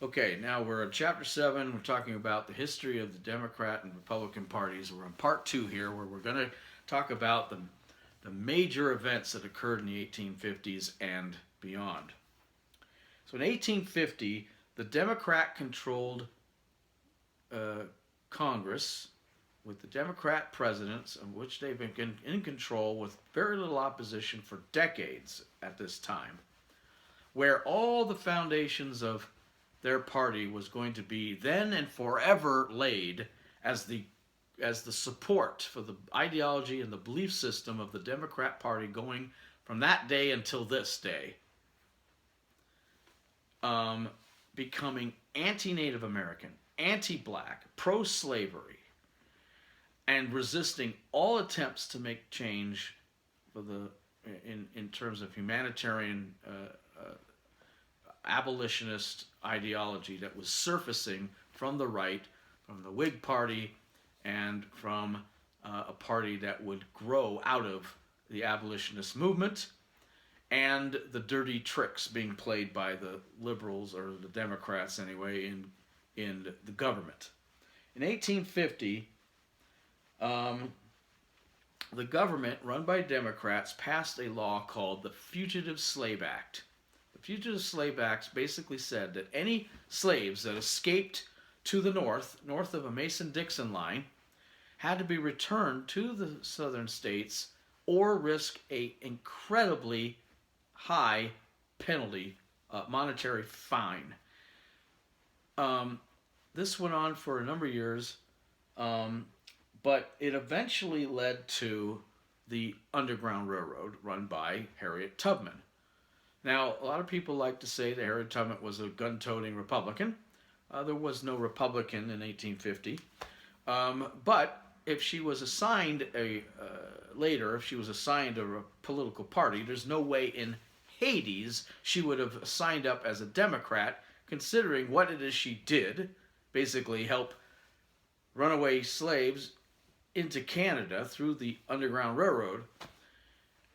Okay, now we're in Chapter 7. We're talking about the history of the Democrat and Republican parties. We're in Part 2 here, where we're going to talk about the major events that occurred in the 1850s and beyond. So in 1850, the Democrat controlled Congress with the Democrat presidents, of which they've been in control with very little opposition for decades at this time, where all the foundations of their party was going to be then and forever laid as the support for the ideology and the belief system of the Democrat Party going from that day until this day, becoming anti-Native American, anti-black, pro-slavery, and resisting all attempts to make change for the in terms of humanitarian abolitionist ideology that was surfacing from the right, from the Whig Party, and from a party that would grow out of the abolitionist movement, and the dirty tricks being played by the liberals, or the Democrats anyway, in the government. In 1850, the government, run by Democrats, passed a law called the Fugitive Slave Act. The Fugitive Slave Act basically said that any slaves that escaped to the north of a Mason-Dixon line, had to be returned to the southern states or risk a incredibly high penalty, monetary fine. This went on for a number of years, but it eventually led to the Underground Railroad run by Harriet Tubman. Now, a lot of people like to say that Harriet Tubman was a gun-toting Republican. There was no Republican in 1850. But if she was assigned later, if she was assigned a political party, there's no way in Hades she would have signed up as a Democrat, considering what it is she did, basically help runaway slaves into Canada through the Underground Railroad.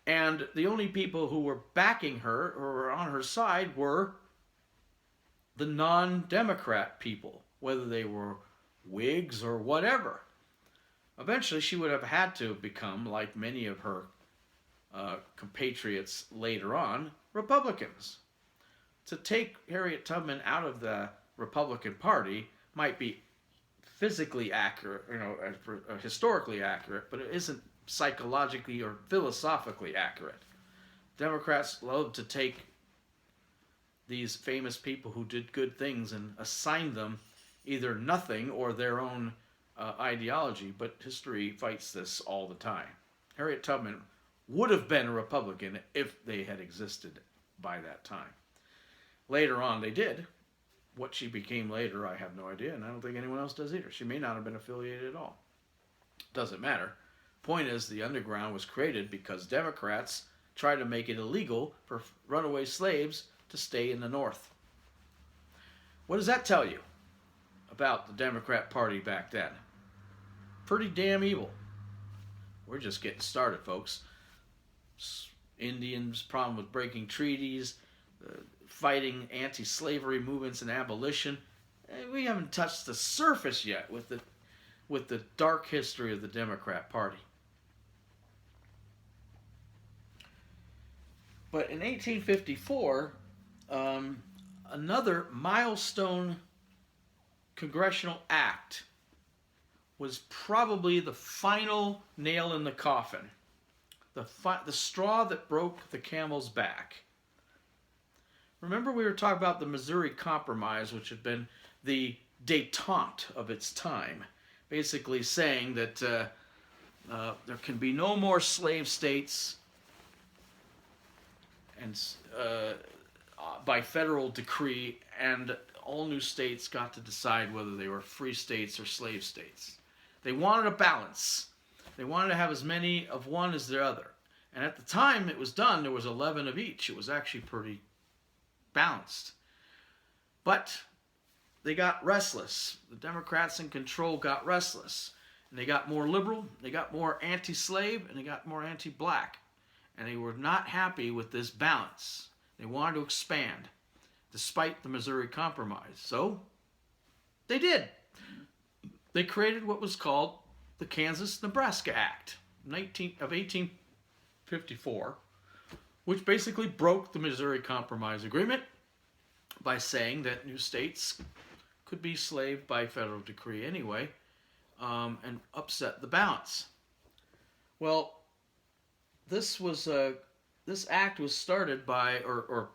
And the only people who were backing her or were on her side were the non-Democrat people, whether they were Whigs or whatever. Eventually, she would have had to become, like many of her compatriots later on, Republicans. To take Harriet Tubman out of the Republican Party might be physically accurate, historically accurate, but it isn't psychologically or philosophically accurate. Democrats love to take these famous people who did good things and assign them either nothing or their own ideology, but history fights this all the time. Harriet Tubman would have been a Republican if they had existed by that time. Later on, they did. What she became later, I have no idea, and I don't think anyone else does either. She may not have been affiliated at all. Doesn't matter. Point is, the Underground was created because Democrats tried to make it illegal for runaway slaves to stay in the North. What does that tell you about the Democrat Party back then? Pretty damn evil. We're just getting started, folks. Indians' problem with breaking treaties, fighting anti-slavery movements and abolition. We haven't touched the surface yet with the dark history of the Democrat Party. But in 1854, another milestone congressional act was probably the final nail in the coffin, the straw that broke the camel's back. Remember, we were talking about the Missouri Compromise, which had been the détente of its time, basically saying that there can be no more slave states, and by federal decree, and all new states got to decide whether they were free states or slave states. They wanted a balance. They wanted to have as many of one as the other. And at the time it was done, there was 11 of each. It was actually pretty balanced. But they got restless. The Democrats in control got restless. And they got more liberal, they got more anti-slave, and they got more anti-black. And they were not happy with this balance. They wanted to expand. despite the Missouri Compromise. So they did. They created what was called the Kansas-Nebraska Act of 1854, which basically broke the Missouri Compromise Agreement by saying that new states could be slaved by federal decree anyway, and upset the balance. Well, this act was started by, or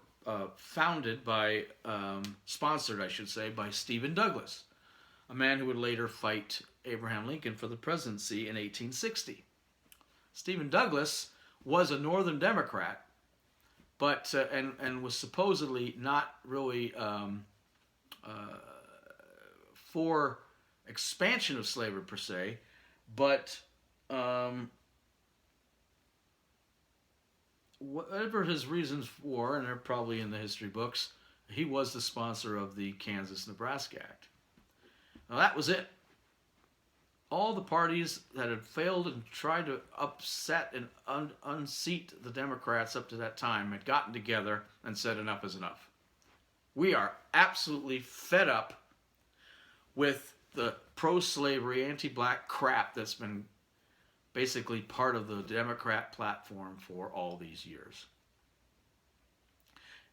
founded by, sponsored, I should say, by Stephen Douglas, a man who would later fight Abraham Lincoln for the presidency in 1860. Stephen Douglas was a Northern Democrat, but and was supposedly not really for expansion of slavery per se, but whatever his reasons for, and they're probably in the history books, he was the sponsor of the Kansas-Nebraska Act. Now that was it. All the parties that had failed and tried to upset and unseat the Democrats up to that time had gotten together and said enough is enough. We are absolutely fed up with the pro-slavery, anti-black crap that's been basically part of the Democrat platform for all these years.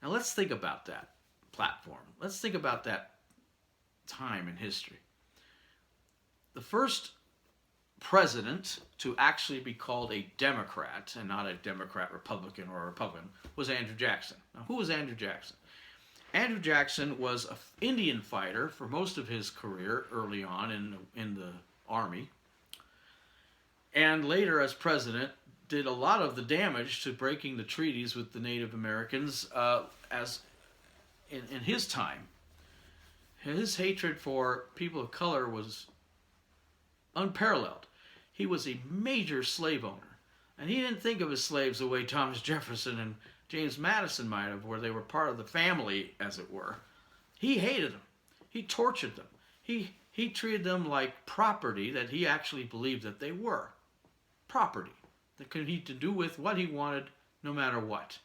Now let's think about that platform. Let's think about that time in history. The first president to actually be called a Democrat, and not a Democrat, Republican, or a Republican, was Andrew Jackson. Now, who was Andrew Jackson? Andrew Jackson was an Indian fighter for most of his career early on in the Army, and later as president did a lot of the damage to breaking the treaties with the Native Americans as in his time. His hatred for people of color was unparalleled. He was a major slave owner, and he didn't think of his slaves the way Thomas Jefferson and James Madison might have, where they were part of the family, as it were. He hated them. He tortured them. He treated them like property that he actually believed that they were. Property that could he to do with what he wanted, no matter what.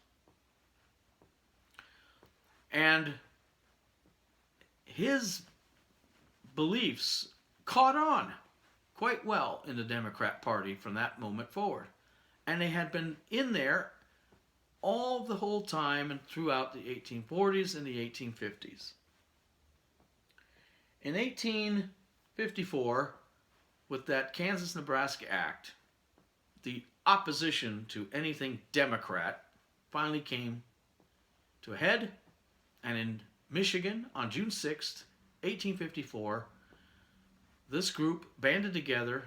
And his beliefs caught on quite well in the Democrat Party from that moment forward. And they had been in there all the whole time and throughout the 1840s and the 1850s. In 1854, with that Kansas-Nebraska Act, the opposition to anything Democrat finally came to a head, and in Michigan on June 6th, 1854, this group banded together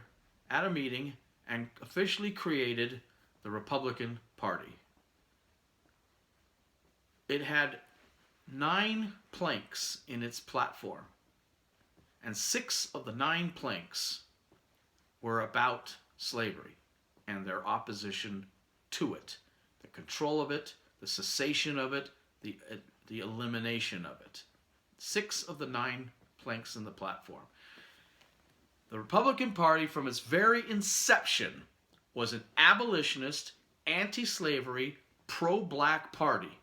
at a meeting and officially created the Republican Party. It had 9 planks in its platform, and 6 of the 9 planks were about slavery and their opposition to it, the control of it, the cessation of it, the elimination of it. 6 of the 9 planks in the platform. The Republican Party, from its very inception, was an abolitionist, anti-slavery, pro-black party.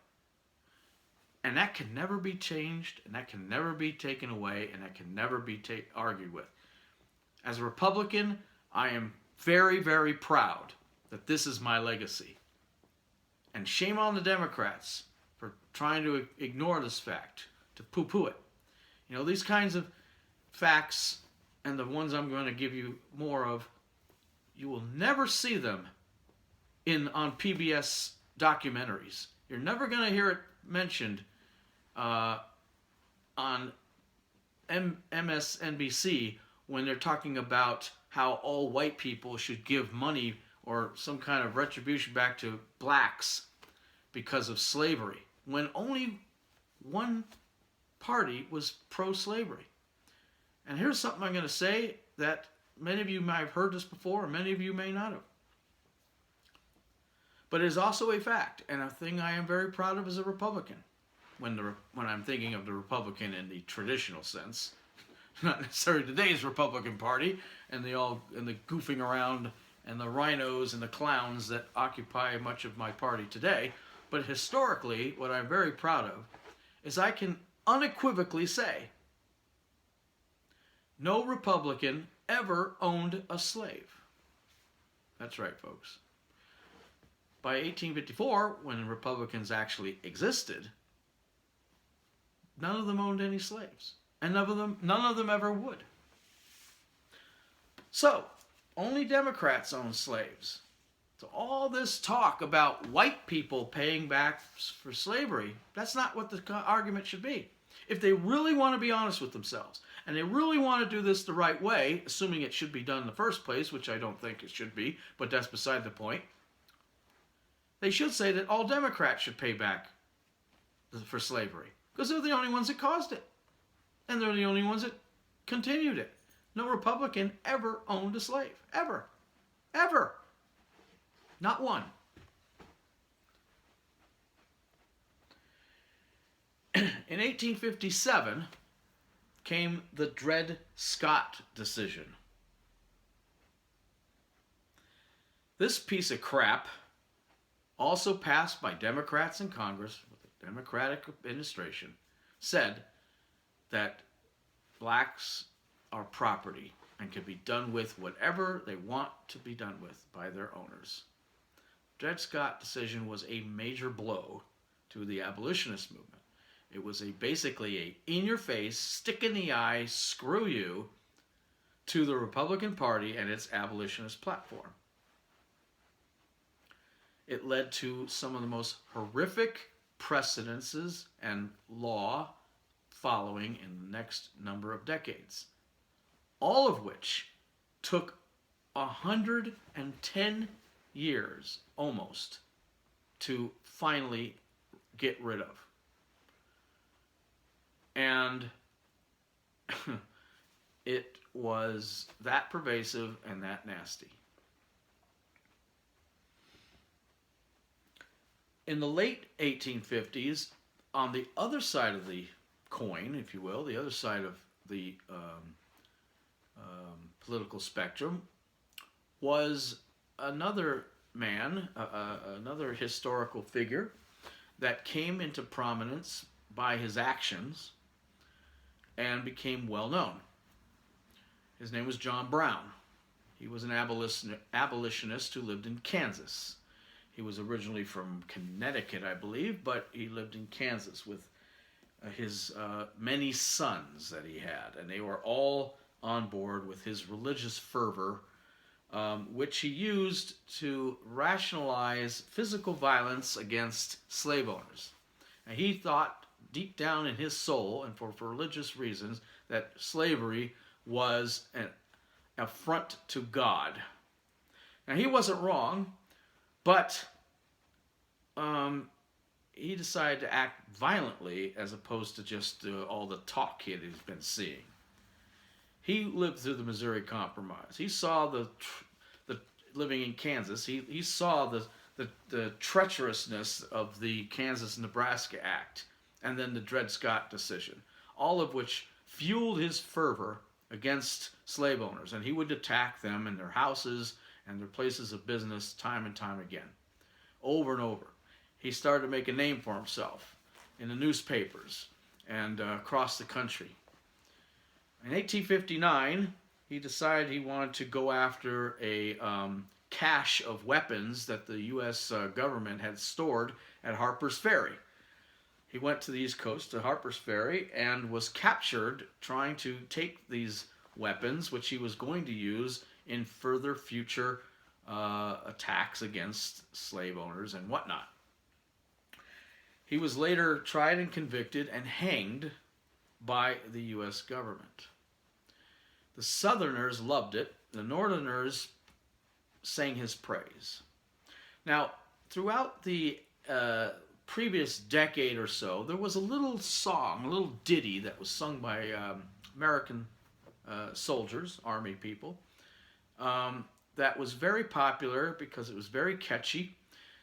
And that can never be changed, and that can never be taken away, and that can never be argued with. As a Republican, I am very, very proud that this is my legacy. And shame on the Democrats for trying to ignore this fact, to poo-poo it. You know, these kinds of facts, and the ones I'm going to give you more of, you will never see them on PBS documentaries. You're never going to hear it mentioned on MSNBC when they're talking about how all white people should give money or some kind of retribution back to blacks because of slavery, when only one party was pro-slavery. And here's something I'm going to say that many of you might have heard this before, and many of you may not have. But it is also a fact, and a thing I am very proud of as a Republican, when I'm thinking of the Republican in the traditional sense, not necessarily today's Republican Party, and the goofing around and the rhinos and the clowns that occupy much of my party today. But historically, what I'm very proud of is I can unequivocally say no Republican ever owned a slave. That's right, folks. By 1854, when Republicans actually existed, none of them owned any slaves. And none of them ever would. So, only Democrats own slaves. So all this talk about white people paying back for slavery, that's not what the argument should be. If they really want to be honest with themselves, and they really want to do this the right way, assuming it should be done in the first place, which I don't think it should be, but that's beside the point, they should say that all Democrats should pay back for slavery, because they're the only ones that caused it. And they're the only ones that continued it. No Republican ever owned a slave. Ever. Ever. Not one. In 1857 came the Dred Scott decision. This piece of crap, also passed by Democrats in Congress with a Democratic administration, said that blacks are property and can be done with whatever they want to be done with by their owners. Dred Scott decision was a major blow to the abolitionist movement. It was basically a in-your-face, stick-in-the-eye, screw you to the Republican Party and its abolitionist platform. It led to some of the most horrific precedences and law following in the next number of decades, all of which took 110 years almost to finally get rid of. And it was that pervasive and that nasty. In the late 1850s, on the other side of the coin, if you will, the other side of the political spectrum, was another man, another historical figure that came into prominence by his actions and became well known. His name was John Brown. He was an abolitionist who lived in Kansas. He was originally from Connecticut, I believe, but he lived in Kansas with his many sons that he had, and they were all on board with his religious fervor, which he used to rationalize physical violence against slave owners. And he thought deep down in his soul, and for religious reasons, that slavery was an affront to God. Now, he wasn't wrong, but he decided to act violently as opposed to just all the talk he's been seeing. He lived through the Missouri Compromise. He saw the living in Kansas. He saw the treacherousness of the Kansas-Nebraska Act and then the Dred Scott decision, all of which fueled his fervor against slave owners. And he would attack them in their houses and their places of business time and time again, over and over. He started to make a name for himself in the newspapers and across the country. In 1859, he decided he wanted to go after a cache of weapons that the U.S. government had stored at Harper's Ferry. He went to the East Coast, to Harper's Ferry, and was captured trying to take these weapons, which he was going to use in further future attacks against slave owners and whatnot. He was later tried and convicted and hanged by the U.S. government. The Southerners loved it. The Northerners sang his praise. Now, throughout the previous decade or so, there was a little song, a little ditty that was sung by American soldiers, Army people, that was very popular because it was very catchy.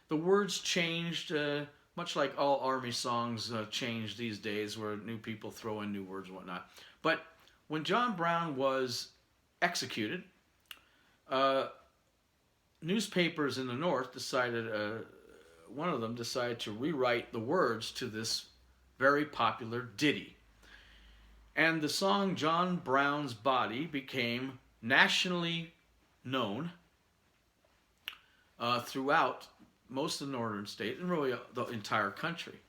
The words changed, much like all Army songs change these days, where new people throw in new words and whatnot. But when John Brown was executed, newspapers in the North decided, one of them decided to rewrite the words to this very popular ditty. And the song John Brown's Body became nationally known throughout most of the northern state and really the entire country.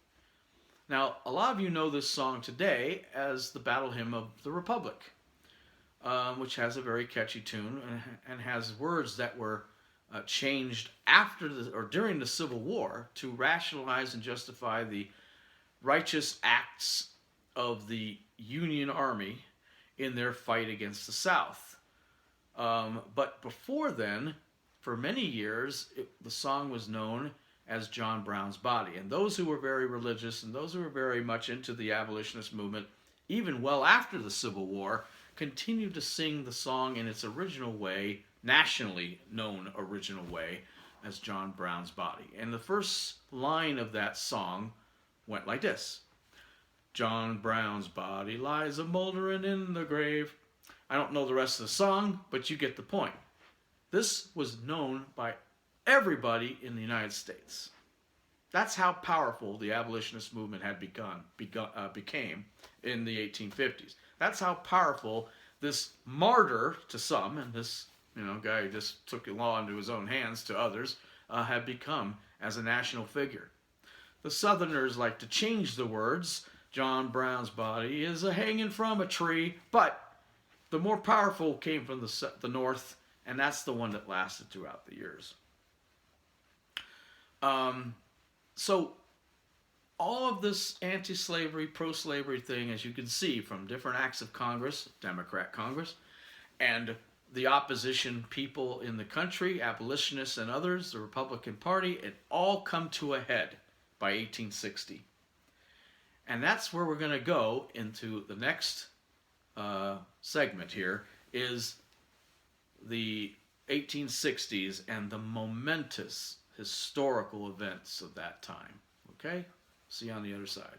Now, a lot of you know this song today as the Battle Hymn of the Republic, which has a very catchy tune and has words that were changed after or during the Civil War to rationalize and justify the righteous acts of the Union Army in their fight against the South. But before then, for many years, the song was known as John Brown's Body. And those who were very religious and those who were very much into the abolitionist movement, even well after the Civil War, continued to sing the song in its original way, nationally known original way, as John Brown's Body. And the first line of that song went like this. John Brown's body lies a-mouldering in the grave. I don't know the rest of the song, but you get the point. This was known by everybody in the United States. That's how powerful the abolitionist movement had became in the 1850s. That's how powerful this martyr to some, and this guy who just took the law into his own hands to others, had become as a national figure. The Southerners like to change the words. John Brown's body is a-hanging from a tree, but the more powerful came from the North, and that's the one that lasted throughout the years. So all of this anti-slavery, pro-slavery thing, as you can see from different acts of Congress, Democrat Congress, and the opposition people in the country, abolitionists and others, the Republican Party, it all come to a head by 1860. And that's where we're going to go into the next segment here, is the 1860s and the momentous historical events of that time. Okay? See you on the other side.